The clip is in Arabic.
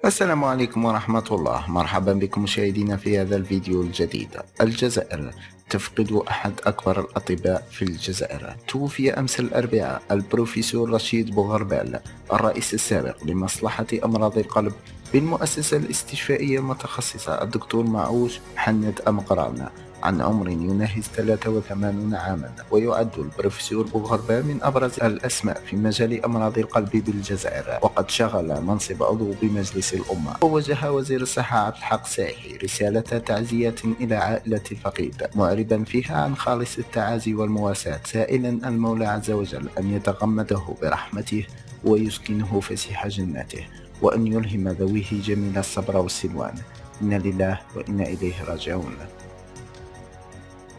السلام عليكم ورحمة الله. مرحبا بكم مشاهدينا في هذا الفيديو الجديد. الجزائر تفقد أحد أكبر الأطباء في الجزائر. توفي أمس الأربعاء البروفيسور رشيد بوغربال، الرئيس السابق لمصلحة أمراض القلب بالمؤسسة الاستشفائية المتخصصة الدكتور معوش محمد أمقران، عن عمر يناهز 83 عاما. ويعد البروفيسور بوغربال من أبرز الأسماء في مجال أمراض القلب بالجزائر، وقد شغل منصب عضو بمجلس الأمة. ووجه وزير الصحة عبد الحق ساحي رسالة تعزية إلى عائلة الفقيد، معربا فيها عن خالص التعازي والمواساة، سائلا المولى عز وجل أن يتغمده برحمته ويسكنه فسيح جناته، وأن يلهم ذويه جميل الصبر والسلوان. إنا لله وإنا إليه راجعون.